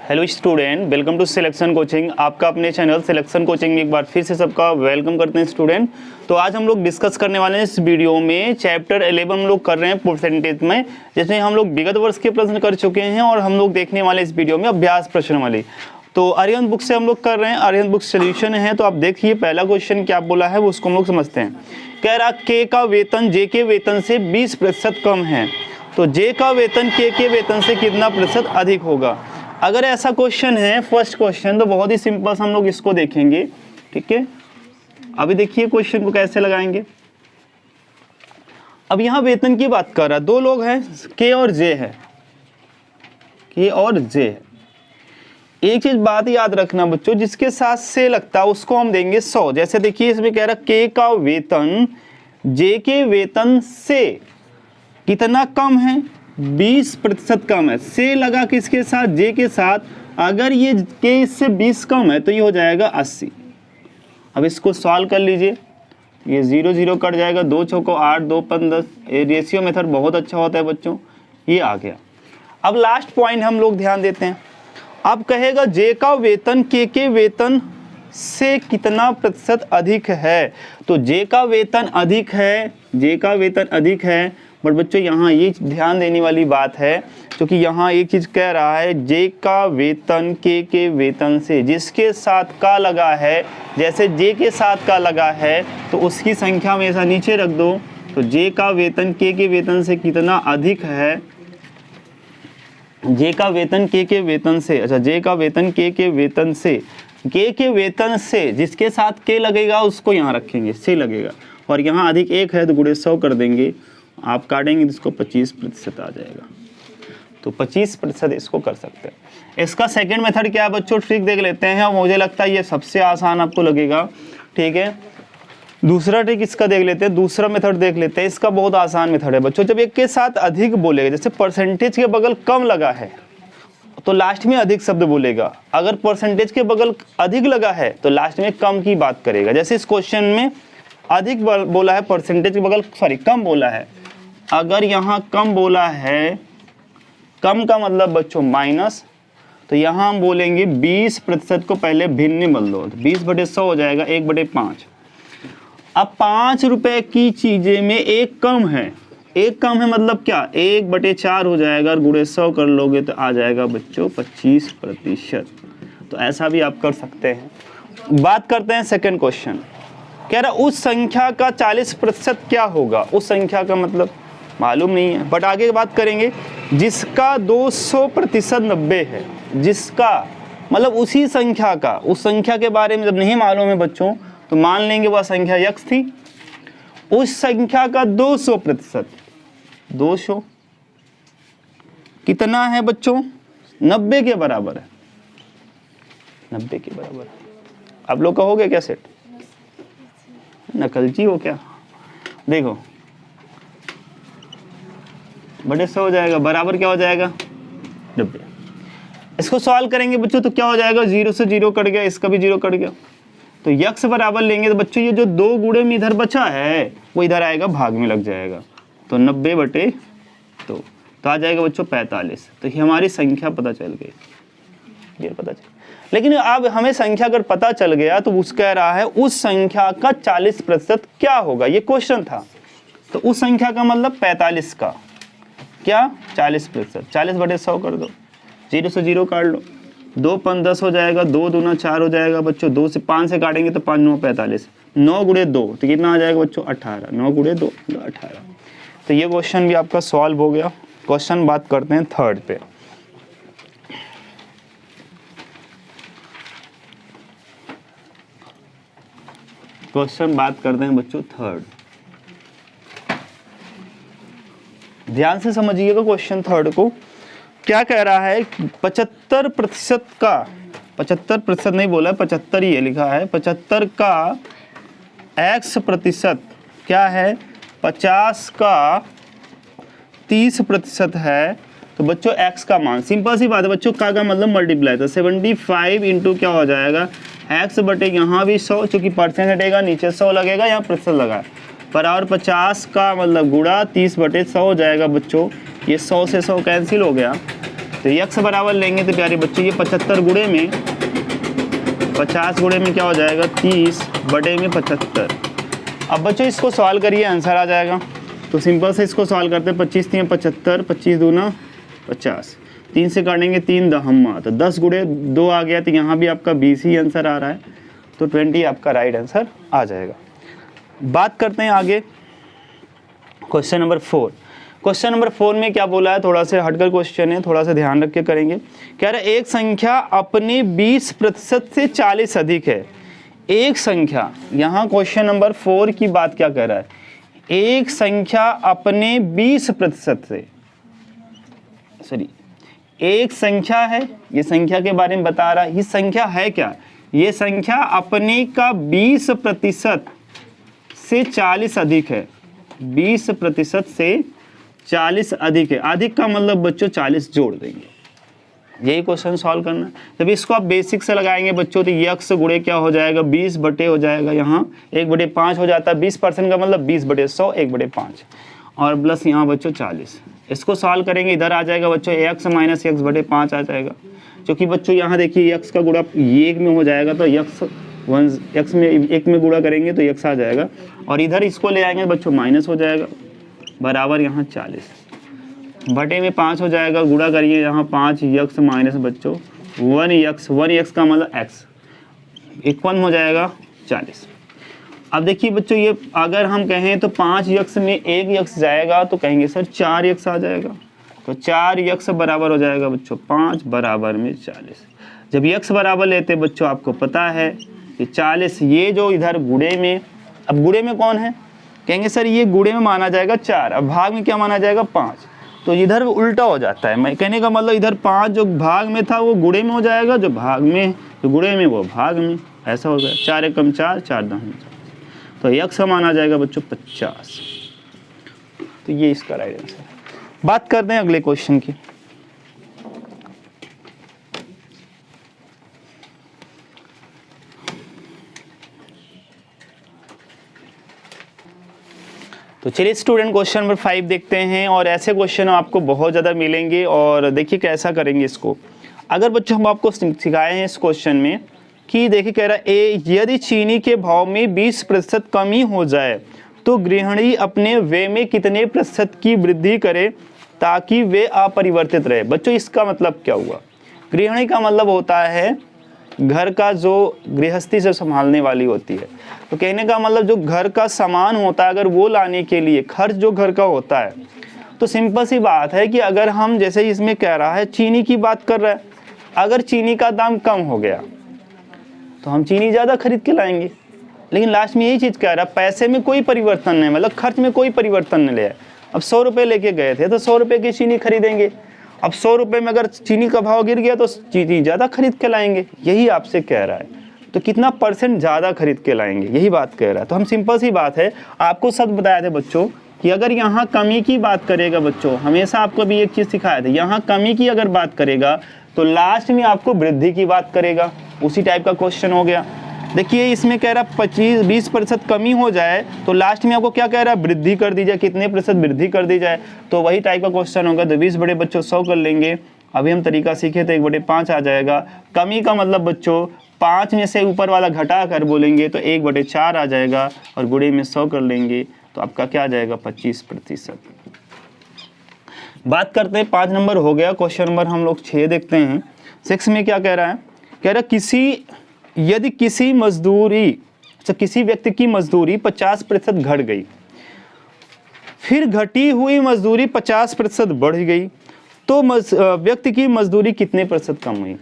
Hello student, welcome to selection coaching. आपका अपने channel selection coaching में एक बार फिर से सबका वेलकम करते हैं स्टूडेंट। तो आज हम लोग डिस्कस करने वाले हैं इस वीडियो में चैप्टर 11 हम लोग कर रहे हैं परसेंटेज में, जिसमें हम लोग विगत वर्ष के प्रश्न कर चुके हैं और हम लोग देखने वाले इस वीडियो में अभ्यास प्रश्न वाली। तो अरिहंत बुक से हम लोग कर रहे हैं, अरिहंत बुक सोल्यूशन है। तो आप देखिए पहला क्वेश्चन क्या बोला है वो उसको हम लोग समझते हैं। कह रहा के का वेतन जे के वेतन से 20% कम है, तो जे का वेतन के वेतन से कितना प्रतिशत अधिक होगा। अगर ऐसा क्वेश्चन है फर्स्ट क्वेश्चन, तो बहुत ही सिंपल हम लोग इसको देखेंगे। ठीक है, अभी देखिए क्वेश्चन को कैसे लगाएंगे। अब यहाँ वेतन की बात कर रहा है, दो लोग हैं के और जे है, के और जे है। एक चीज बात याद रखना बच्चों, जिसके साथ से लगता है उसको हम देंगे 100। जैसे देखिए इसमें कह रहा के का वेतन जे के वेतन से कितना कम है, 20% कम है। से लगा किसके साथ, जे के साथ। अगर ये के इससे 20 कम है तो ये हो जाएगा 80। अब इसको सॉल्व कर लीजिए, ये 0 0 कट जाएगा, 2 चौको 8, 2 5 10। ये रेशियो मेथड बहुत अच्छा होता है बच्चों, ये आ गया। अब लास्ट पॉइंट हम लोग ध्यान देते हैं। अब कहेगा जे का वेतन के वेतन से कितना प्रतिशत अधिक है। तो जे का वेतन अधिक है, जे का वेतन अधिक है। बट बच्चों यहाँ ये ध्यान देने वाली बात है, क्योंकि यहाँ एक चीज कह रहा है जे का वेतन के वेतन से, जिसके साथ का लगा है, जैसे जे के साथ का लगा है तो उसकी संख्या में ऐसा नीचे रख दो। तो जे का वेतन के वेतन से कितना अधिक है, जे का वेतन के वेतन से, अच्छा जे का वेतन के वेतन से, के वेतन से जिसके साथ के लगेगा उसको यहाँ रखेंगे, से लगेगा। और यहाँ अधिक एक है तो गुणे 100 कर देंगे, आप काटेंगे तो इसको 25% आ जाएगा। तो 25% इसको कर सकते हैं। इसका सेकंड मेथड क्या है बच्चों, ट्रिक देख लेते हैं। मुझे लगता है ये सबसे आसान आपको लगेगा। ठीक है, दूसरा ट्रिक इसका देख लेते हैं, दूसरा मेथड देख लेते हैं। इसका बहुत आसान मेथड है बच्चों। जब एक के साथ अधिक बोलेगा, जैसे परसेंटेज के बगल कम लगा है तो लास्ट में अधिक शब्द बोलेगा। अगर परसेंटेज के बगल अधिक लगा है तो लास्ट में कम की बात करेगा। जैसे इस क्वेश्चन में अधिक बोला है, परसेंटेज के बगल कम बोला है। अगर यहाँ कम बोला है, कम का मतलब बच्चों माइनस, तो यहाँ हम बोलेंगे 20% को पहले भिन्न में बदल दो, 20/100 हो जाएगा 1/5। अब 5 रुपए की चीजें में एक कम है, एक कम है मतलब क्या, 1/4 हो जाएगा। और गुणे 100 कर लोगे तो आ जाएगा बच्चों 25%। तो ऐसा भी आप कर सकते हैं। बात करते हैं सेकंड क्वेश्चन। कह रहा उस संख्या का 40% क्या होगा। उस संख्या का मतलब मालूम नहीं है, बट आगे बात करेंगे। जिसका 200% 90 है, जिसका मतलब उसी संख्या का, उस संख्या के बारे में जब नहीं मालूम है बच्चों तो मान लेंगे वह संख्या x थी। उस संख्या का 200%, 200 कितना है बच्चों, 90 के बराबर है, 90 के बराबर। आप लोग कहोगे क्या सेट, नकलची हो क्या। देखो बड़े 100 हो जाएगा, बराबर क्या हो जाएगा 90। इसको सॉल्व करेंगे बच्चों तो क्या हो जाएगा, 0 से 0 कट गया, इसका भी 0 कट गया। तो x बराबर लेंगे तो बच्चों ये जो 2 गुणे में इधर बचा है वो इधर आएगा, भाग में लग जाएगा। तो 90/2 तो आ जाएगा बच्चों 45। तो ये हमारी संख्या पता चल गई, ये पता चल। लेकिन अब हमें संख्या अगर पता चल गया तो उस कह रहा है उस संख्या का 40% क्या होगा, ये क्वेश्चन था। तो उस संख्या का मतलब 45 का क्या 40%, 40/100 कर दो, 0 से 0 काट लो, 2 5 10 हो जाएगा, 2 दूना 4 हो जाएगा बच्चों। 2 से 5 से काटेंगे तो 5 9 45, 9 गुणे 2 तो कितना आ जाएगा बच्चों 18, 9 गुणे 2 18। तो ये क्वेश्चन भी आपका सॉल्व हो गया। क्वेश्चन बात करते हैं थर्ड पे। क्वेश्चन बात करते हैं बच्चों थर्ड, ध्यान से समझिएगा क्वेश्चन थर्ड को। क्या कह रहा है, 75% का, 75% नहीं बोला है, 75 ही लिखा है। 75 का x% क्या है, 50 का 30% है। तो बच्चों x का मान, सिंपल सी बात है बच्चों, का मतलब मल्टीप्लाई। तो 75 इंटू क्या हो जाएगा x बटे यहाँ भी 100, चूंकि परसेंट हटेगा नीचे 100 लगेगा, यहाँ प्रतिशत लगा बराबर 50 का मतलब गुणा 30/100 हो जाएगा बच्चों। ये 100 से 100 कैंसिल हो गया, तो x बराबर लेंगे तो प्यारे बच्चों ये 75 गुणे में 50 गुणे में क्या हो जाएगा 30 बटे में 75। अब बच्चों इसको सॉल्व करिए, आंसर आ जाएगा। तो सिंपल से इसको सॉल्व करते हैं। 25 3 75, 25 दूना 50, 3 से काटेंगे 3 दहम्मा, तो 10 गुणे 2 आ गया, तो यहाँ भी आपका 20 ही आंसर आ रहा है, तो 20 आपका राइट आंसर आ जाएगा। बात करते हैं आगे क्वेश्चन नंबर 4। क्वेश्चन नंबर 4 में क्या बोला है, थोड़ा सा हटकर क्वेश्चन है, थोड़ा सा ध्यान रख के करेंगे। कह रहा है एक संख्या अपने 20% से 40 अधिक है। एक संख्या, यहाँ क्वेश्चन नंबर 4 की बात क्या कह रहा है, एक संख्या अपने 20% से, सॉरी एक संख्या है, ये संख्या के बारे में बता रहा है। ये संख्या है क्या, ये संख्या अपने का 20% से 40 अधिक है। 20% से 40 अधिक है। अधिक का मतलब बच्चों 40 जोड़ देंगे, यही क्वेश्चन सॉल्व करना है। जब इसको आप बेसिक से लगाएंगे बच्चों तो यक्स गुणे क्या हो जाएगा 20 बटे हो जाएगा, यहाँ 1/5 हो जाता है। 20% का मतलब 20/100 1/5 और प्लस यहाँ बच्चों 40। इसको सॉल्व करेंगे, इधर आ जाएगा बच्चों x माइनस x/5 आ जाएगा। क्योंकि बच्चों यहाँ देखिए x का गुणा ये एक में हो जाएगा, तो x में एक में गुणा करेंगे तो x आ जाएगा, और इधर इसको ले आएंगे बच्चों माइनस हो जाएगा, बराबर यहाँ 40 बटे में 5 हो जाएगा। गुणा करिए यहाँ 5x माइनस बच्चों 1x का मतलब x, 51 हो जाएगा 40। अब देखिए बच्चों ये अगर हम कहें तो 5x में 1x जाएगा तो कहेंगे सर 4x आ जाएगा, तो 4x बराबर हो जाएगा बच्चों 5 बराबर में 40। जब x बराबर लेते बच्चों आपको पता है कि 40, ये जो इधर गुणे में, अब गुणे में कौन है, कहेंगे सर ये गुणे में माना जाएगा 4, अब भाग में क्या माना जाएगा 5, तो इधर उल्टा हो जाता है। मैं कहने का मतलब इधर 5 जो भाग में था वो गुणे में हो जाएगा, जो भाग में जो गुणे में वो भाग में, ऐसा हो गया। 4 एकम 4, 4 दहम 4, तो x का माना जाएगा बच्चों 50। तो ये इसका राइट आंसर है। बात करते हैं अगले क्वेश्चन की। तो चलिए स्टूडेंट क्वेश्चन नंबर 5 देखते हैं, और ऐसे क्वेश्चन आपको बहुत ज़्यादा मिलेंगे। और देखिए कैसा करेंगे इसको। अगर बच्चों हम आपको सिखाए हैं इस क्वेश्चन में कि देखिए कह रहा है यदि चीनी के भाव में 20% कमी हो जाए तो गृहिणी अपने व्यय में कितने प्रतिशत की वृद्धि करे ताकि वे अपरिवर्तित रहे। बच्चों इसका मतलब क्या हुआ, गृहिणी का मतलब होता है घर का जो गृहस्थी से संभालने वाली होती है। तो कहने का मतलब जो घर का सामान होता है अगर वो लाने के लिए खर्च जो घर का होता है, तो सिंपल सी बात है कि अगर हम जैसे इसमें कह रहा है चीनी की बात कर रहा है, अगर चीनी का दाम कम हो गया तो हम चीनी ज़्यादा खरीद के लाएंगे। लेकिन लास्ट में यही चीज़ कह रहा है पैसे में कोई परिवर्तन नहीं, मतलब खर्च में कोई परिवर्तन नहीं ले। अब 100 रुपये लेके गए थे तो 100 रुपये की चीनी खरीदेंगे। अब 100 रुपये में अगर चीनी का भाव गिर गया तो चीनी ज़्यादा खरीद के लाएंगे, यही आपसे कह रहा है। तो कितना % ज़्यादा खरीद के लाएंगे, यही बात कह रहा है। तो हम सिंपल सी बात है आपको सब बताया थे बच्चों कि अगर यहाँ कमी की बात करेगा बच्चों, हमेशा आपको भी एक चीज़ सिखाया था, यहाँ कमी की अगर बात करेगा तो लास्ट में आपको वृद्धि की बात करेगा। उसी टाइप का क्वेश्चन हो गया। देखिए इसमें कह रहा 20% कमी हो जाए तो लास्ट में आपको क्या कह रहा है वृद्धि कर दी जाए, कितने % वृद्धि कर दी जाए, तो वही टाइप का क्वेश्चन होगा। तो 20 बटे बच्चों 100 कर लेंगे। अभी हम तरीका सीखे तो 1/5 आ जाएगा। कमी का मतलब बच्चों 5 में से ऊपर वाला घटा कर बोलेंगे तो 1/4 आ जाएगा, और गुणे में 100 कर लेंगे तो आपका क्या आ जाएगा 25%। बात करते हैं 5 नंबर हो गया। क्वेश्चन नंबर हम लोग 6 देखते हैं। 6 में क्या कह रहा है, कह रहा यदि किसी व्यक्ति की मजदूरी 50% घट गई, फिर घटी हुई मजदूरी 50% बढ़ गई, तो व्यक्ति की मजदूरी कितने % कम हुई।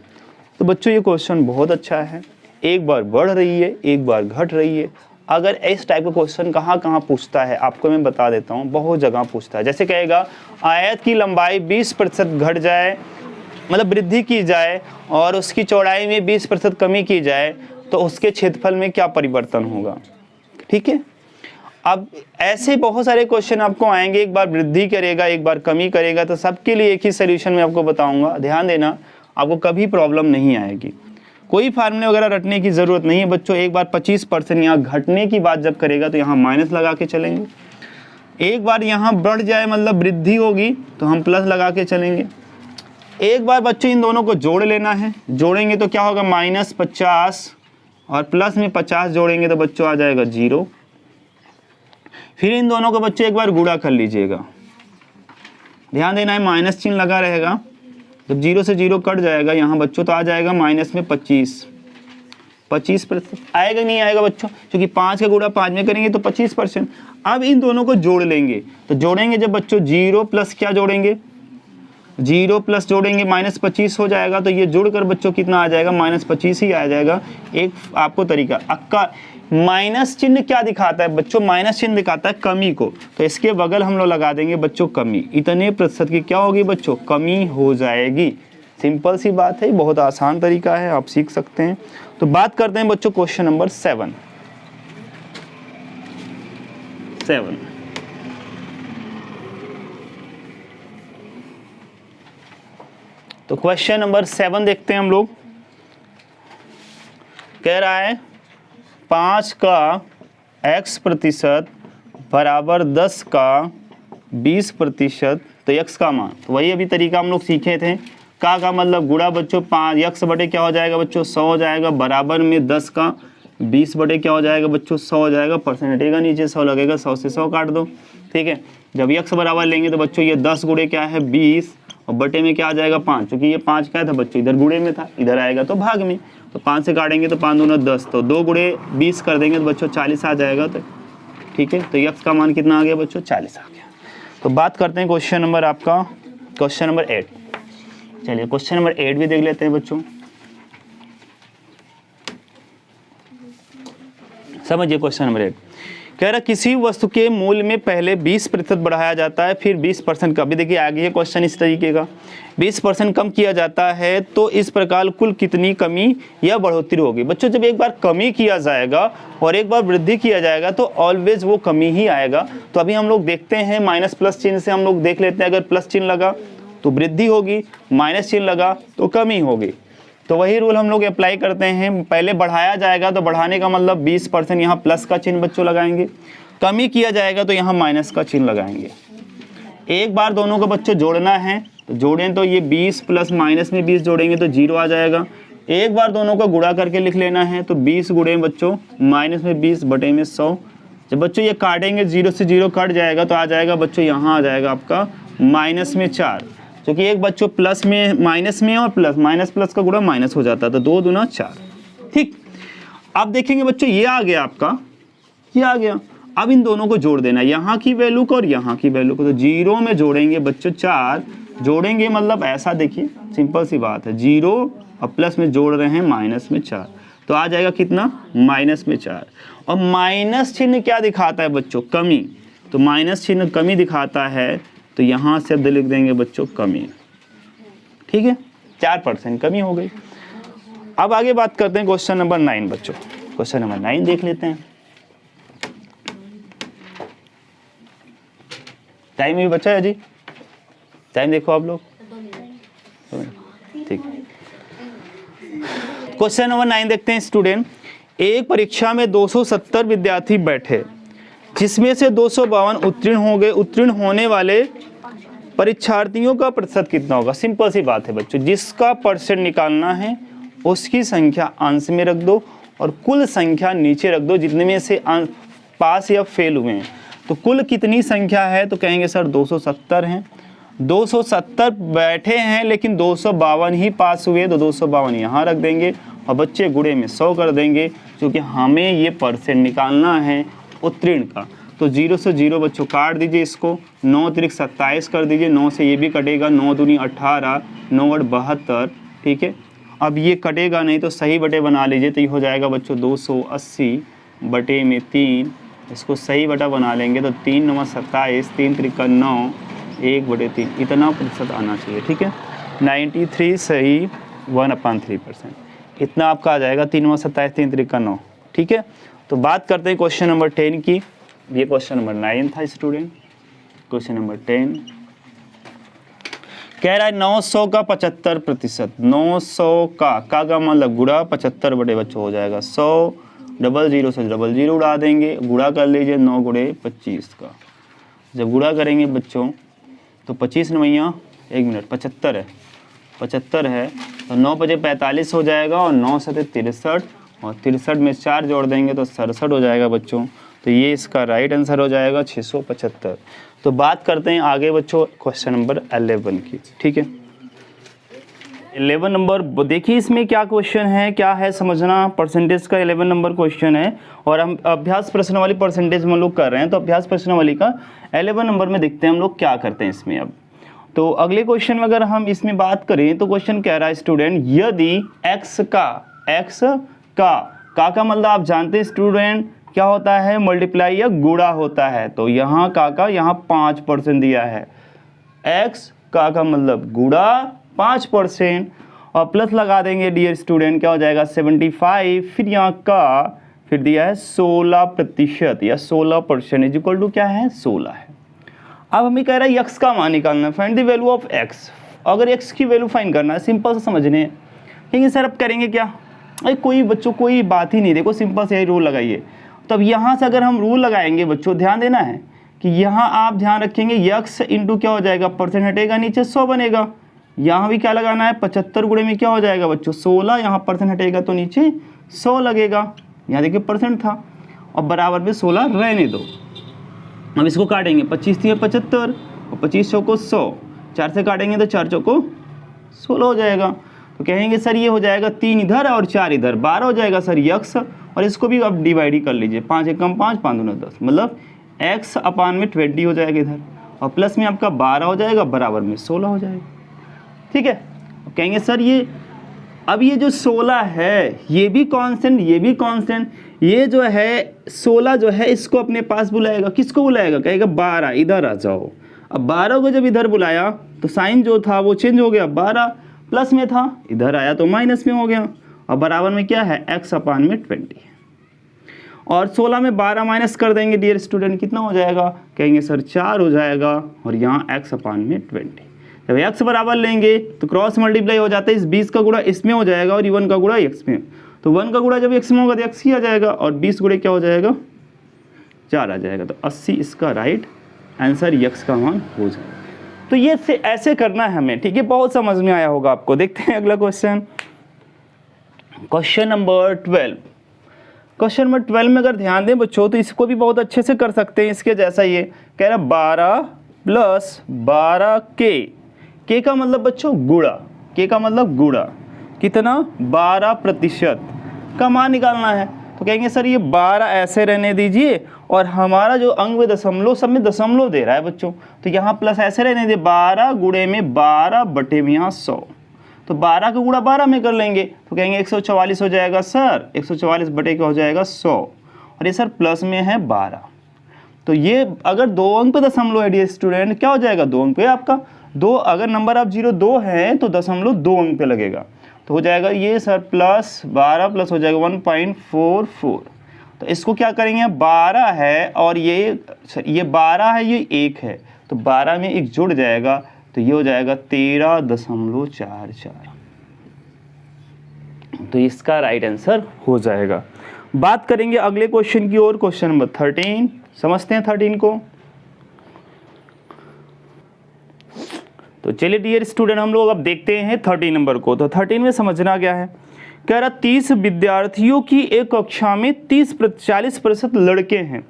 तो बच्चों ये क्वेश्चन बहुत अच्छा है। एक बार बढ़ रही है, एक बार घट रही है। अगर इस टाइप का क्वेश्चन कहाँ कहाँ पूछता है आपको मैं बता देता हूँ, बहुत जगह पूछता है। जैसे कहेगा आयत की लंबाई 20% घट जाए, मतलब वृद्धि की जाए, और उसकी चौड़ाई में 20% कमी की जाए, तो उसके क्षेत्रफल में क्या परिवर्तन होगा। ठीक है, अब ऐसे बहुत सारे क्वेश्चन आपको आएंगे, एक बार वृद्धि करेगा एक बार कमी करेगा, तो सबके लिए एक ही सोल्यूशन मैं आपको बताऊंगा। ध्यान देना, आपको कभी प्रॉब्लम नहीं आएगी। कोई फार्मूले वगैरह रटने की ज़रूरत नहीं है बच्चों। एक बार 25% यहाँ घटने की बात जब करेगा तो यहाँ माइनस लगा के चलेंगे। एक बार यहाँ बढ़ जाए मतलब वृद्धि होगी तो हम प्लस लगा के चलेंगे। एक बार बच्चों इन दोनों को जोड़ लेना है, जोड़ेंगे तो क्या होगा -50 और प्लस में 50 जोड़ेंगे तो बच्चों आ जाएगा 0। फिर इन दोनों को बच्चों एक बार गुणा कर लीजिएगा, ध्यान देना है माइनस चिन्ह लगा रहेगा, जब 0 से 0 कट जाएगा यहाँ बच्चों तो आ जाएगा माइनस में 25% आएगा नहीं आएगा बच्चों, क्योंकि 5 का गुणा 5 में करेंगे तो 25%। अब इन दोनों को जोड़ लेंगे, तो जोड़ेंगे जब बच्चों 0 प्लस क्या जोड़ेंगे, 0 प्लस जोड़ेंगे -25 हो जाएगा, तो ये जुड़कर बच्चों कितना आ जाएगा -25 ही आ जाएगा। एक आपको तरीका, अक्का माइनस चिन्ह क्या दिखाता है बच्चों, माइनस चिन्ह दिखाता है कमी को, तो इसके बगल हम लोग लगा देंगे बच्चों कमी, इतने प्रतिशत की क्या होगी बच्चों, कमी हो जाएगी। सिंपल सी बात है, बहुत आसान तरीका है, आप सीख सकते हैं। तो बात करते हैं बच्चों क्वेश्चन नंबर 7। तो क्वेश्चन नंबर 7 देखते हैं हम लोग। कह रहा है 5 का x% बराबर 10 का 20%, तो x का मान, तो वही अभी तरीका हम लोग सीखे थे। का मतलब गुणा बच्चों 5 x बटे क्या हो जाएगा बच्चों 100 हो जाएगा, बराबर में 10 का 20 बटे क्या हो जाएगा बच्चों 100 हो जाएगा, परसेंटेज का नीचे 100 लगेगा, 100 से 100 काट दो, ठीक है। जब x बराबर लेंगे तो बच्चों ये 10 गुणे क्या है 20 और बटे में क्या आ जाएगा 5, क्योंकि ये 5 क्या था बच्चों इधर गुणे में था, इधर आएगा तो भाग में, तो 5 से काटेंगे तो 5 दूना 10, तो 2 गुणे 20 कर देंगे तो बच्चों 40 आ जाएगा, तो ठीक है। तो x का मान कितना आ गया बच्चों 40 आ गया। तो बात करते हैं क्वेश्चन नंबर आपका क्वेश्चन नंबर 8। चलिए क्वेश्चन नंबर 8 भी देख लेते हैं बच्चों। समझिए क्वेश्चन नंबर 8 कह रहा किसी वस्तु के मूल्य में पहले 20% बढ़ाया जाता है, फिर 20% का, भी देखिए आगे है क्वेश्चन इस तरीके का, 20% कम किया जाता है तो इस प्रकार कुल कितनी कमी या बढ़ोतरी होगी। बच्चों जब एक बार कमी किया जाएगा और एक बार वृद्धि किया जाएगा तो ऑलवेज वो कमी ही आएगा। तो अभी हम लोग देखते हैं माइनस प्लस चिन्ह से हम लोग देख लेते हैं, अगर प्लस चिन्ह लगा तो वृद्धि होगी, माइनस चिन्ह लगा तो कमी होगी। तो वही रूल हम लोग अप्लाई करते हैं, पहले बढ़ाया जाएगा तो बढ़ाने का मतलब 20%, यहाँ प्लस का चिन्ह बच्चों लगाएंगे, कमी किया जाएगा तो यहाँ माइनस का चिन्ह लगाएंगे। एक बार दोनों को बच्चों जोड़ना है तो जोड़ें तो ये 20 प्लस माइनस में 20 जोड़ेंगे तो 0 आ जाएगा। एक बार दोनों को गुणा करके लिख लेना है तो 20 गुणे बच्चों माइनस में 20 बटे में 100। जब बच्चों ये काटेंगे 0 से 0 कट जाएगा तो आ जाएगा बच्चों यहाँ आ जाएगा आपका माइनस में 4, क्योंकि एक बच्चों प्लस में माइनस में और प्लस माइनस प्लस का गुणा माइनस हो जाता है, तो 2 दूना 4, ठीक। अब देखेंगे बच्चों ये आ गया आपका, ये आ गया। अब इन दोनों को जोड़ देना, यहाँ की वैल्यू को और यहाँ की वैल्यू को, तो 0 में जोड़ेंगे बच्चों 4, जोड़ेंगे मतलब ऐसा देखिए सिंपल सी बात है, 0 और प्लस में जोड़ रहे हैं माइनस में 4, तो आ जाएगा कितना माइनस में 4। और माइनस चिन्ह क्या दिखाता है बच्चों कमी, तो माइनस चिन्ह कमी दिखाता है, तो यहाँ से अब लिख देंगे बच्चों कमी, ठीक है, 4% कमी हो गई। अब आगे बात करते हैं क्वेश्चन नंबर 9 बच्चों। क्वेश्चन नंबर 9 देख लेते हैं। टाइम भी बचा है जी, टाइम देखो आप लोग, ठीक। क्वेश्चन नंबर 9 देखते हैं स्टूडेंट। एक परीक्षा में 270 विद्यार्थी बैठे, जिसमें से 252 उत्तीर्ण हो गए। उत्तीर्ण होने वाले परीक्षार्थियों का प्रतिशत कितना होगा। सिंपल सी बात है बच्चों, जिसका परसेंट निकालना है उसकी संख्या अंश में रख दो और कुल संख्या नीचे रख दो, जितने में से पास या फेल हुए हैं। तो कुल कितनी संख्या है, तो कहेंगे सर 270 हैं। 270 बैठे हैं लेकिन 252 ही पास हुए, तो 252 यहाँ रख देंगे और बच्चे गुणे में 100 कर देंगे, क्योंकि हमें ये परसेंट निकालना है उत्तीर्ण का। तो 0 से 0 बच्चों काट दीजिए इसको, 9 अतिरिक्त 27 कर दीजिए, 9 से ये भी कटेगा, 9 दूनी 18, 9 8 72, ठीक है। अब ये कटेगा नहीं तो सही बटे बना लीजिए, तो ये हो जाएगा बच्चों 280 बटे में 3, इसको सही बटा बना लेंगे तो 3 9 27, 3 3 9, 1/3, इतना प्रतिशत आना चाहिए, ठीक है। 93 सही 1/3%, इतना आपका आ जाएगा, 3 9 27, 3 3 9, ठीक है। तो बात करते हैं क्वेश्चन नंबर 10 की। ये क्वेश्चन नंबर 9 था स्टूडेंट। क्वेश्चन नंबर 10 कह रहा है 900 का 75%, 900 का मतलब गुणा 75 बटे बच्चों हो जाएगा 100, 00 से 00 उड़ा देंगे, गुणा कर लीजिए 9 गुणे 25 का। जब गुणा करेंगे बच्चों तो 25 9 1 मिनट 75 है, 75 है तो 9 बजे 45 हो जाएगा और 9 से 63 और 63 में 4 जोड़ देंगे तो 67 हो जाएगा बच्चों। तो ये इसका राइट आंसर हो जाएगा 675। तो बात करते हैं आगे बच्चों क्वेश्चन नंबर 11 की। ठीक है, 11 नंबर देखिए इसमें क्या क्वेश्चन है, क्या है समझना। परसेंटेज का 11 नंबर क्वेश्चन है और हम अभ्यास प्रश्न वाली परसेंटेज में हम लोग कर रहे हैं। तो अभ्यास प्रश्न वाली का 11 नंबर में देखते हैं हम लोग क्या करते हैं इसमें। अब तो अगले क्वेश्चन में अगर हम इसमें बात करें तो क्वेश्चन कह रहा है स्टूडेंट, यदि x का मतलब आप जानते हैं स्टूडेंट क्या होता है, मल्टीप्लाई या गुणा होता है। तो यहाँ का यहाँ 5% दिया है, x का मतलब गुणा 5% और प्लस लगा देंगे डियर स्टूडेंट, क्या हो जाएगा 75। फिर यहाँ का फिर दिया है 16% या 16% इज इक्वल टू क्या है 16 है। अब हमें कह रहा है x का मान निकालना है, find the value of x। अगर x की वैल्यू फाइंड करना है, सिंपल से समझने है। लेकिन सर अब करेंगे क्या, अरे कोई बच्चों कोई बात ही नहीं, देखो सिंपल से यही रूल लगाइए। तब यहाँ से अगर हम रूल लगाएंगे बच्चों, ध्यान देना है कि यहाँ आप ध्यान रखेंगे x इंटू क्या हो जाएगा, परसेंट हटेगा नीचे 100 बनेगा। यहाँ भी क्या लगाना है 75 गुणे में क्या हो जाएगा बच्चों 16, यहाँ परसेंट हटेगा तो नीचे 100 लगेगा। यहाँ देखिए परसेंट था और बराबर में 16 रहने दो। अब इसको काटेंगे, 25 थी 75 और 25 चौको 100, 4 से काटेंगे तो 4 चौको 16 हो जाएगा। तो कहेंगे सर ये हो जाएगा 3 इधर और 4 इधर, 12 हो जाएगा सर x। और इसको भी आप डिवाइड ही कर लीजिए, 5 एकम 5, 5 दूना 10, मतलब x अपान में 20 हो जाएगा इधर और प्लस में आपका 12 हो जाएगा, बराबर में 16 हो जाएगा। ठीक है, कहेंगे सर ये अब ये जो 16 है ये भी कांस्टेंट, ये भी कांस्टेंट, ये जो है 16 जो है इसको अपने पास बुलाएगा। किसको बुलाएगा, कहेगा 12 इधर आ जाओ। अब 12 को जब इधर बुलाया तो साइन जो था वो चेंज हो गया, 12 प्लस में था, इधर आया तो माइनस में हो गया और बराबर में क्या है x अपान में 20। और 16 में 12 माइनस कर देंगे डियर स्टूडेंट, कितना हो जाएगा, कहेंगे सर 4 हो जाएगा और यहाँ x अपान में 20। जब x बराबर लेंगे तो क्रॉस मल्टीप्लाई हो जाता है, इस 20 का गुणा इसमें हो जाएगा और 1 का गुणा x में। तो 1 का गुणा जब x में होगा तो x ही आ जाएगा और 20 गुणे क्या हो जाएगा 4 आ जाएगा। तो 80 इसका राइट आंसर x का मान हो जाएगा। तो ये से ऐसे करना है हमें। ठीक है, बहुत समझ में आया होगा आपको। देखते हैं अगला question, question number 12। Question number 12 में अगर ध्यान दें बच्चों तो इसको भी बहुत अच्छे से कर सकते हैं। इसके जैसा ये कह रहा 12 प्लस 12k का मतलब बच्चों गुणा, k का मतलब गुणा कितना 12% का मान निकालना है। तो कहेंगे सर ये 12 ऐसे रहने दीजिए और हमारा जो अंक में दशमलव, सब में दशमलव दे रहा है बच्चों, तो यहाँ प्लस ऐसे रहने दे, 12 गुणे में 12 बटे में यहाँ 100। तो 12 का गुणा 12 में कर लेंगे तो कहेंगे 144 हो जाएगा सर, 144 बटे का हो जाएगा 100 और ये सर प्लस में है 12। तो ये अगर 2 अंक पे दशमलव है डियर स्टूडेंट, क्या हो जाएगा 2 अंक पे आपका 2, अगर नंबर आप 02 है तो दशमलव 2 अंक पे लगेगा। तो हो जाएगा ये सर प्लस 12 प्लस हो जाएगा 1.44। तो इसको क्या करेंगे, 12 है और ये 12 है, ये 1 है, तो 12 में 1 जुड़ जाएगा तो ये हो जाएगा 13.44। तो इसका राइट आंसर हो जाएगा। बात करेंगे अगले क्वेश्चन की ओर, क्वेश्चन नंबर 13। समझते हैं 13 को। तो चलिए डियर स्टूडेंट हम लोग अब देखते हैं 13 नंबर को। तो 13 में समझना क्या है, कह रहा 30 विद्यार्थियों की एक कक्षा में 40% लड़के हैं।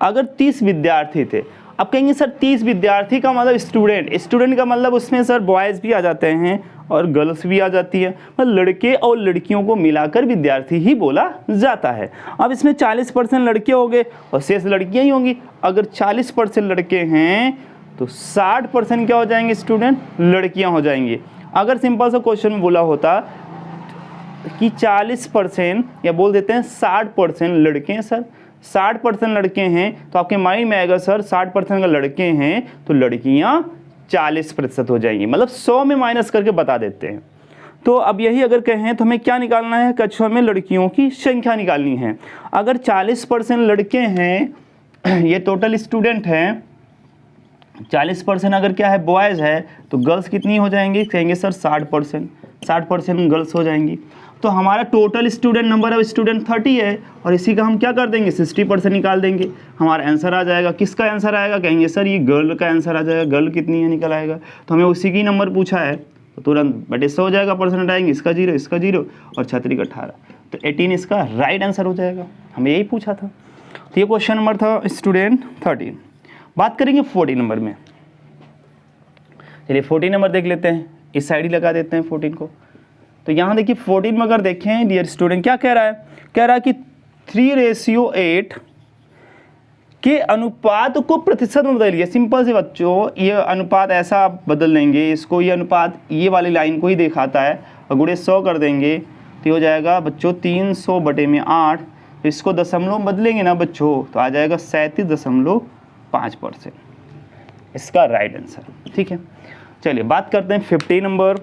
अगर 30 विद्यार्थी थे, अब कहेंगे सर 30 विद्यार्थी का मतलब स्टूडेंट का मतलब उसमें सर बॉयज़ भी आ जाते हैं और गर्ल्स भी आ जाती है, मतलब लड़के और लड़कियों को मिलाकर विद्यार्थी ही बोला जाता है। अब इसमें 40% लड़के हो गए और शेष लड़कियां ही होंगी। अगर 40% लड़के हैं तो 60% क्या हो जाएंगे स्टूडेंट, लड़कियां हो जाएंगी। अगर सिंपल सा क्वेश्चन में बोला होता कि 40% या बोल देते हैं 60% लड़के हैं सर, 60% लड़के हैं तो आपके माइंड में आएगा सर 60% का लड़के हैं तो लड़कियां 40% हो जाएंगी, मतलब 100 में माइनस करके बता देते हैं। तो अब यही अगर कहें तो हमें क्या निकालना है, कक्षा में लड़कियों की संख्या निकालनी है। अगर 40% लड़के हैं, ये टोटल स्टूडेंट हैं, 40% अगर क्या है बॉयज़ है तो गर्ल्स कितनी हो जाएंगी, कहेंगे सर 60% गर्ल्स हो जाएंगी। तो हमारा total student number of student 30 है और इसी का हम क्या कर देंगे 60% निकाल देंगे, हमारा आंसर आ जाएगा। किसका आंसर आएगा, कहेंगे सर ये गर्ल का आंसर आ जाएगा, गर्ल कितनी है निकल आएगा। तो हमें उसी की नंबर पूछा है तो तुरंत बटे 100 हो जाएगा, परसेंट हटाएंगे, इसका 0 इसका 0 और 36 का 18, तो 18 इसका राइट आंसर हो जाएगा। हमें यही पूछा था। तो ये क्वेश्चन नंबर था स्टूडेंट 13। बात करेंगे 14 नंबर में। चलिए 14 नंबर देख लेते हैं, इस साइड ही लगा देते हैं 14 को। तो यहाँ देखिए 14 में अगर देखें डियर स्टूडेंट क्या कह रहा है, कह रहा है कि 3:8 के अनुपात को प्रतिशत में बदलिए। सिंपल से बच्चों, ये अनुपात ऐसा आप बदल देंगे इसको, ये अनुपात ये वाली लाइन को ही दिखाता है और गुणे 100 कर देंगे तो हो जाएगा बच्चों 300/8। इसको दशमलव बदलेंगे ना बच्चों तो आ जाएगा 37.5%, इसका राइट आंसर। ठीक है, चलिए बात करते हैं 15 नंबर।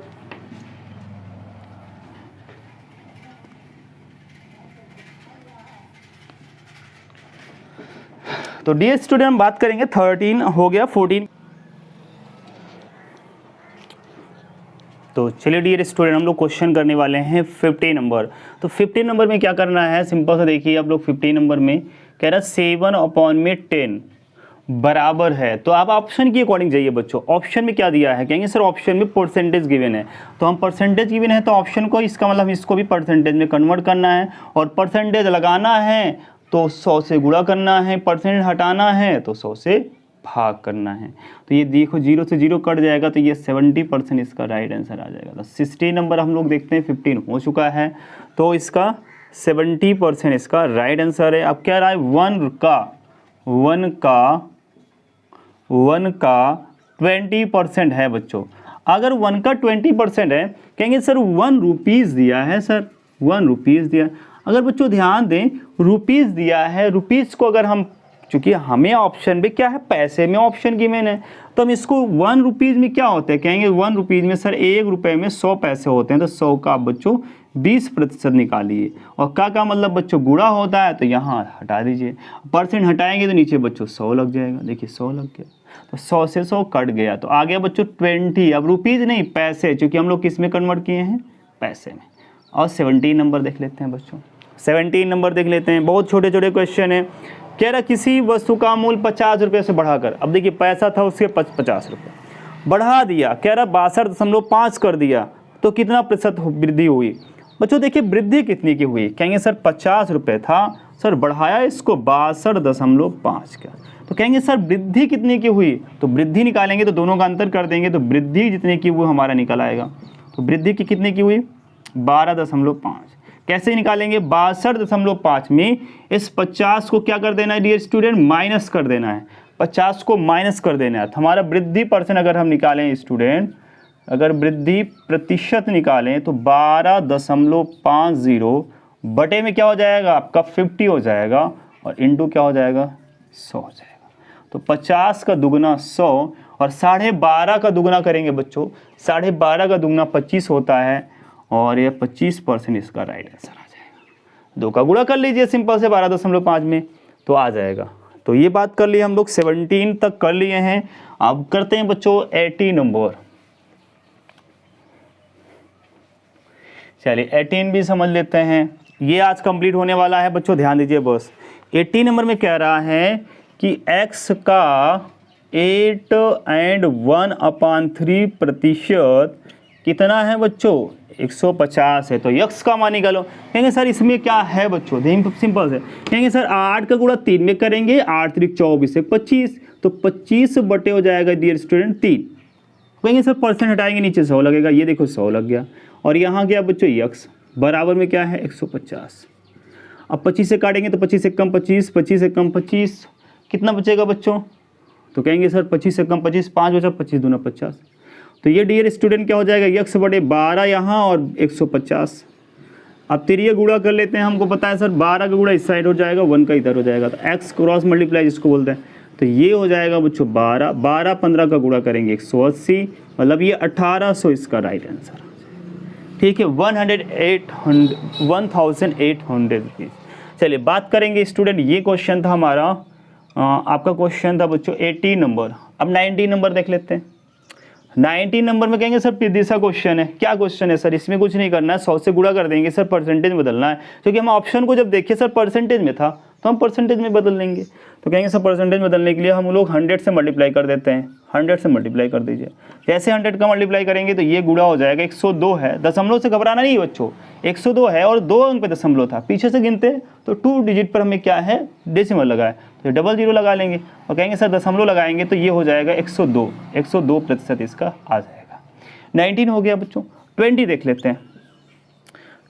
तो डियर स्टूडेंट हम बात करेंगे 13 हो गया 14। तो चलिए डियर स्टूडेंट हम लोग क्वेश्चन करने वाले हैं 15 नंबर। तो 15 नंबर में क्या करना है, सिंपल सा देखिए आप लोग 15 नंबर में कह रहा है 7/10 बराबर है। तो आप ऑप्शन के अकॉर्डिंग जाइए बच्चों। ऑप्शन में क्या दिया है, कहेंगे सर ऑप्शन में परसेंटेज गिवन है, तो हम परसेंटेज गिवन है तो ऑप्शन को, इसका मतलब इसको भी परसेंटेज में कन्वर्ट करना है और परसेंटेज लगाना है तो 100 से गुणा करना है, परसेंट हटाना है तो 100 से भाग करना है। तो ये देखो 0 से 0 कट जाएगा तो ये 70% इसका राइट आंसर आ जाएगा। तो 16 नंबर हम लोग देखते हैं 15 हो चुका है तो इसका 70% इसका राइट आंसर है। अब क्या रहा है 1 का 20% है बच्चों। अगर 1 का 20% है, कहेंगे सर 1 रुपीज़ दिया है, सर 1 रुपीज़ दिया। अगर बच्चों ध्यान दें रुपीज़ दिया है, रुपीज़ को अगर हम, चूँकि हमें ऑप्शन में क्या है पैसे में ऑप्शन गिवन है, तो हम इसको 1 रुपीज़ में क्या होते हैं, कहेंगे 1 रुपीज़ में सर 1 रुपये में 100 पैसे होते हैं, तो 100 का बच्चों 20% निकालिए। और का मतलब बच्चों गुणा होता है तो यहाँ हटा दीजिए, परसेंट हटाएंगे तो नीचे बच्चों 100 लग जाएगा। देखिए 100 लग गया तो 100 से 100 कट गया तो आ गया बच्चों 20। अब रुपीज़ नहीं पैसे, चूँकि हम लोग किस में कन्वर्ट किए हैं पैसे में। और 17 नंबर देख लेते हैं बच्चों, 17 नंबर देख लेते हैं। बहुत छोटे छोटे क्वेश्चन है। कह रहा किसी वस्तु का मूल्य 50 रुपये से बढ़ाकर, अब देखिए पैसा था उसके 50 रुपये बढ़ा दिया, कह रहा 62.5 कर दिया तो कितना प्रतिशत वृद्धि हुई। बच्चों देखिए वृद्धि कितनी की हुई, कहेंगे सर 50 रुपये था, सर बढ़ाया इसको 62.5 का, तो कहेंगे सर वृद्धि कितनी की हुई, तो वृद्धि निकालेंगे तो दोनों का अंतर कर देंगे तो वृद्धि जितने की वो हमारा निकल आएगा। तो वृद्धि की कितने की हुई 12.5। कैसे निकालेंगे 62.5 में इस 50 को क्या कर देना है डियर स्टूडेंट, माइनस कर देना है, 50 को माइनस कर देना है। तो हमारा वृद्धि परसेंट अगर हम निकालें स्टूडेंट, अगर वृद्धि प्रतिशत निकालें तो 12.50 बटे में क्या हो जाएगा आपका 50 हो जाएगा और इंटू क्या हो जाएगा 100 हो जाएगा। तो 50 का दुगना 100 और 12.5 का दुगना करेंगे बच्चों, 12.5 का दुगना 25 होता है और ये 25% इसका राइट आंसर आ जाएगा। 2 का गुणा कर लीजिए सिंपल से 12.5 में तो आ जाएगा। तो ये बात कर लिए हम लोग 17 तक कर लिए हैं। अब करते हैं बच्चों 18 नंबर। चलिए 18 भी समझ लेते हैं, ये आज कंप्लीट होने वाला है बच्चों, ध्यान दीजिए बस। 18 नंबर में कह रहा है कि x का 8.1/3% कितना है बच्चों 150 है। तो x का मान निकालो, कहेंगे सर इसमें क्या है बच्चों, सिंपल से कहेंगे सर 8 का गुणा 3 में करेंगे, 8 3 24 है 25, तो 25 बटे हो जाएगा डियर स्टूडेंट 3। कहेंगे सर परसेंट हटाएंगे नीचे 100 लगेगा, ये देखो 100 लग गया और यहाँ गया बच्चों x बराबर में क्या है 150। अब 25 से काटेंगे तो 25 से कम 25, 25 से कम 25, कितना बचेगा बच्चों, तो कहेंगे सर 25 से कम 25, 5 बचा 25 दूना 50। तो ये डियर स्टूडेंट क्या हो जाएगा x बटे 12 यहाँ और 150। अब तिरिये गुणा कर लेते हैं, हमको पता है सर 12 का गुणा इस साइड हो जाएगा, 1 का इधर हो जाएगा, तो x क्रॉस मल्टीप्लाई जिसको बोलते हैं, तो ये हो जाएगा बच्चों 12, 12 15 का गुणा करेंगे 180, मतलब ये 1800 इसका राइट आंसर। ठीक है 1800 रुपीज़। चलिए बात करेंगे स्टूडेंट, ये क्वेश्चन था हमारा, आपका क्वेश्चन था बच्चों 18 नंबर। अब 19 नंबर देख लेते हैं। 19 नंबर में कहेंगे सर सीधा क्वेश्चन है, क्या क्वेश्चन है सर, इसमें कुछ नहीं करना है, 100 से गुणा कर देंगे सर, परसेंटेज बदलना है, क्योंकि हम ऑप्शन को जब देखिए सर परसेंटेज में था तो हम परसेंटेज में बदल लेंगे। तो कहेंगे सर परसेंटेज बदलने के लिए हम लोग 100 से मल्टीप्लाई कर देते हैं, 100 से मल्टीप्लाई कर दीजिए। जैसे 100 का मल्टीप्लाई करेंगे तो ये गुणा हो जाएगा, 102 है, दशमलव से घबराना नहीं बच्चों, 102 है और 2 अंक पे दशमलव था, पीछे से गिनते तो 2 डिजिट पर हमें क्या है डेसिमल लगा है, तो डबल जीरो लगा लेंगे और कहेंगे सर दशमलव लगाएंगे तो ये हो जाएगा 102, 102% इसका आ जाएगा। 19 हो गया बच्चों। 20 देख लेते हैं।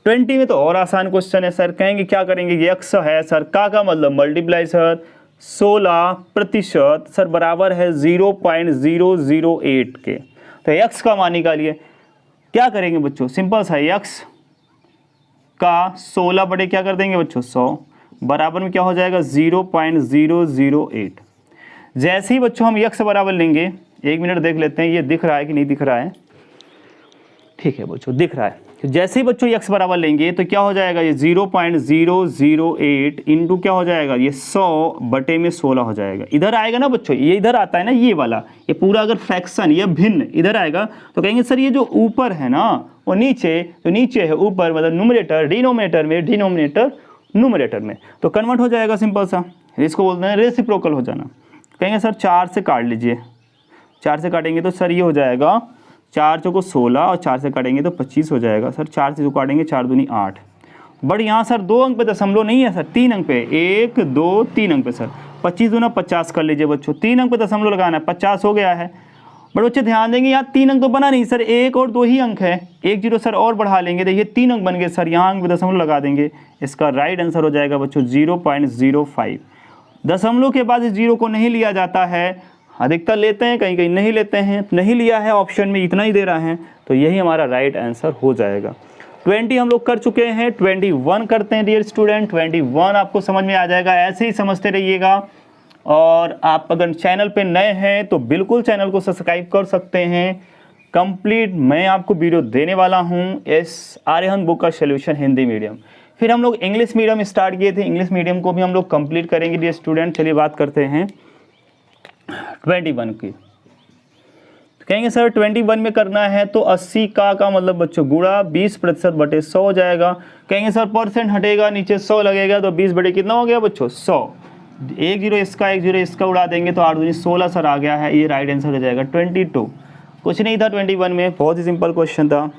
20 में तो और आसान क्वेश्चन है सर, कहेंगे क्या करेंगे, ये x है सर, का मतलब मल्टीप्लाई सर 16% सर बराबर है 0.008 के, तो x का मान निकालिए। क्या करेंगे बच्चों, सिंपल सा, x का 16 बटे क्या कर देंगे बच्चों 100 बराबर में क्या हो जाएगा 0.008। जैसे ही बच्चों हम x बराबर लेंगे, 1 मिनट देख लेते हैं ये दिख रहा है कि नहीं दिख रहा है, ठीक है बच्चों दिख रहा है। तो जैसे ही बच्चों x बराबर लेंगे तो क्या हो जाएगा, ये 0.008 इंटू क्या हो जाएगा, ये 100 बटे में 16 हो जाएगा। इधर आएगा ना बच्चों, ये इधर आता है ना ये वाला, ये पूरा अगर फ्रैक्शन ये भिन्न इधर आएगा तो कहेंगे सर ये जो ऊपर है ना वो नीचे, तो नीचे है ऊपर, मतलब न्यूमरेटर डिनोमिनेटर में, डिनोमिनेटर न्यूमरेटर में, तो कन्वर्ट हो जाएगा सिंपल सा। इसको बोलते हैं रेसिप्रोकल हो जाना। कहेंगे सर 4 से काट लीजिए, 4 से काटेंगे तो सर ये हो जाएगा 4 चौको 16 और 4 से काटेंगे तो 25 हो जाएगा सर, 4 से जो काटेंगे 4 दूनी 8। बट यहाँ सर 2 अंक पे दशमलव नहीं है सर, 3 अंक पे, 1 2 3 अंक पे सर, 25 दूना 50 कर लीजिए बच्चों, 3 अंक पे दशमलव लगाना है, 50 हो गया है। बट बच्चे ध्यान देंगे यहाँ 3 अंक तो बना नहीं सर, 1 और 2 ही अंक है, 1 जीरो सर और बढ़ा लेंगे, देखिए 3 अंक बन गए सर, यहाँ अंक पे दशमलव लगा देंगे। इसका राइट आंसर हो जाएगा बच्चों 0.05। दशमलव के बाद इस जीरो को नहीं लिया जाता है, अधिकतर लेते हैं, कहीं कहीं नहीं लेते हैं, नहीं लिया है, ऑप्शन में इतना ही दे रहा है, तो यही हमारा राइट आंसर हो जाएगा। 20 हम लोग कर चुके हैं, 21 करते हैं डियर स्टूडेंट। 21 आपको समझ में आ जाएगा, ऐसे ही समझते रहिएगा। और आप अगर चैनल पे नए हैं तो बिल्कुल चैनल को सब्सक्राइब कर सकते हैं। कंप्लीट मैं आपको वीडियो देने वाला हूँ एस आर्यहन बुक का सोल्यूशन हिंदी मीडियम। फिर हम लोग इंग्लिश मीडियम स्टार्ट किए थे, इंग्लिश मीडियम को भी हम लोग कंप्लीट करेंगे डियर स्टूडेंट। चलिए बात करते हैं 21 की। तो कहेंगे सर 21 में करना है तो 80 का मतलब बच्चों गुणा 20% बटे 100 हो जाएगा। कहेंगे सर परसेंट हटेगा, नीचे 100 लगेगा, तो 20 बटे कितना हो गया बच्चों 100। 1 जीरो इसका 1 जीरो इसका उड़ा देंगे तो 8 दूनी 16 सर आ गया है, ये राइट आंसर हो जाएगा 22। कुछ नहीं था 21 में, बहुत ही सिंपल क्वेश्चन था।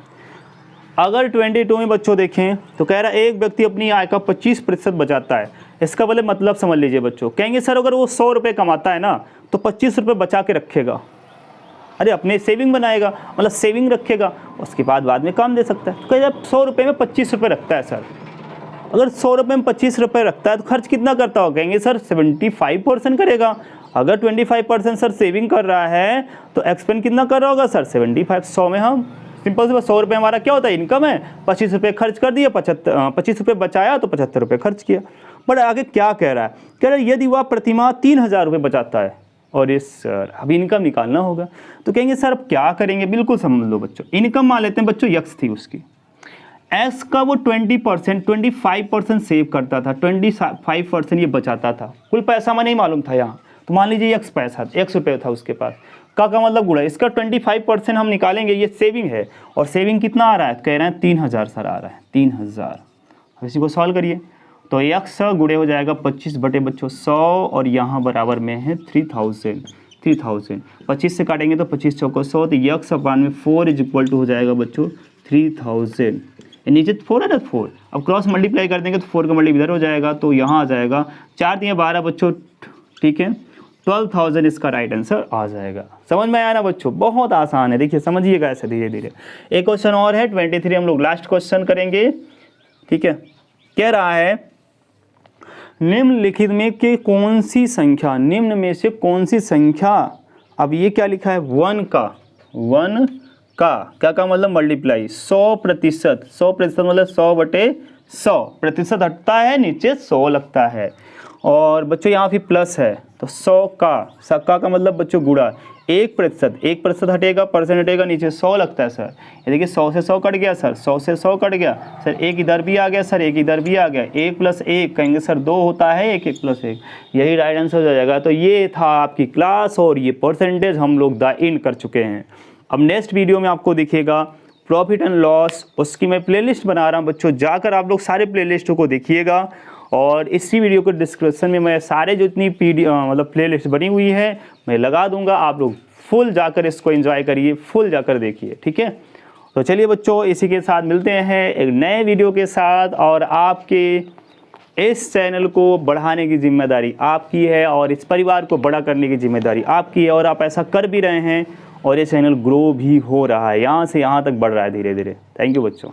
अगर 22 में बच्चों देखें तो कह रहा है एक व्यक्ति अपनी आय का 25% बचाता है। इसका बोले मतलब समझ लीजिए बच्चों, कहेंगे सर अगर वो 100 रुपये कमाता है ना तो 25 रुपये बचा के रखेगा, अरे अपने सेविंग बनाएगा, मतलब सेविंग रखेगा, उसके बाद में काम दे सकता है। तो कहेगा 100 रुपये में 25 रुपये रखता है सर, अगर 100 रुपये में 25 रुपये रखता है तो खर्च कितना करता होगा, कहेंगे सर 75% करेगा। अगर 25% सर सेविंग कर रहा है तो एक्सपेंड कितना कर रहा होगा सर 75। 100 में हम सिंपल से 100 रुपये हमारा क्या होता है इनकम है, 25 रुपये खर्च कर दिया, 25 रुपये बचाया तो 75 रुपये खर्च किया। बट आगे क्या कह रहा है, कह रहा है यदि वह प्रतिमाह 3000 रुपये बचाता है और ये सर अभी इनकम निकालना होगा, तो कहेंगे सर अब क्या करेंगे, बिल्कुल समझ लो बच्चों। इनकम मान लेते हैं बच्चों यक्स थी उसकी, एक्स का वो 25% सेव करता था, 25% ये बचाता था, कुल पैसा मैं नहीं मालूम था यहाँ, तो मान लीजिए एक्स पैसा, 100 रुपये था उसके पास, का मतलब गुणा इसका 25% हम निकालेंगे, ये सेविंग है, और सेविंग कितना आ रहा है, कह रहे हैं 3000 सर आ रहा है, 3000। अब इसी को सॉल्व करिए तो एक्स गुणे हो जाएगा 25 बटे बच्चों 100 और यहाँ बराबर में है 3000। 25 से काटेंगे तो 25 चौको 100, तो एक्स अपान में 4 इज इक्वल टू हो जाएगा बच्चों 3000। नीचे 4 है ना 4, अब क्रॉस मल्टीप्लाई कर देंगे तो 4 का मल्टीप्लाई इधर हो जाएगा, तो यहाँ आ जाएगा 4 दिए 12 बच्चों, ठीक है 12,000 इसका राइट आंसर आ जाएगा। समझ में आया ना बच्चों, बहुत आसान है, देखिए समझिएगा ऐसे धीरे धीरे। एक क्वेश्चन और है 23 हम लोग लास्ट क्वेश्चन करेंगे, ठीक है। कह रहा है निम्नलिखित में के कौन सी संख्या, निम्न में से कौन सी संख्या, अब ये क्या लिखा है 1 का क्या मतलब मल्टीप्लाई 100%, 100% मतलब 100 बटे 100, प्रतिशत हटता है नीचे 100 लगता है, और बच्चों यहाँ भी प्लस है तो 100 का मतलब बच्चों गुणा 1% हटेगा, परसेंट हटेगा, नीचे 100 लगता है सर। ये देखिए 100 से 100 कट गया सर, 100 से 100 कट गया सर, एक इधर भी आ गया सर, एक इधर भी आ गया, 1 + 1 कहेंगे सर 2 होता है, 1 + 1, यही राइट आंसर हो जाएगा। तो ये था आपकी क्लास और ये परसेंटेज हम लोग द एंड कर चुके हैं। अब नेक्स्ट वीडियो में आपको दिखेगा प्रॉफिट एंड लॉस, उसकी मैं प्लेलिस्ट बना रहा हूँ बच्चों, जाकर आप लोग सारे प्लेलिस्टों को देखिएगा और इसी वीडियो को डिस्क्रिप्शन में मैं सारे जो इतनी मतलब प्लेलिस्ट बनी हुई है मैं लगा दूंगा, आप लोग फुल जाकर इसको एंजॉय करिए, फुल जाकर देखिए, ठीक है। तो चलिए बच्चों, इसी के साथ मिलते हैं एक नए वीडियो के साथ, और आपके इस चैनल को बढ़ाने की जिम्मेदारी आपकी है और इस परिवार को बड़ा करने की जिम्मेदारी आपकी है, और आप ऐसा कर भी रहे हैं और ये चैनल ग्रो भी हो रहा है, यहाँ से यहाँ तक बढ़ रहा है धीरे धीरे। थैंक यू बच्चों।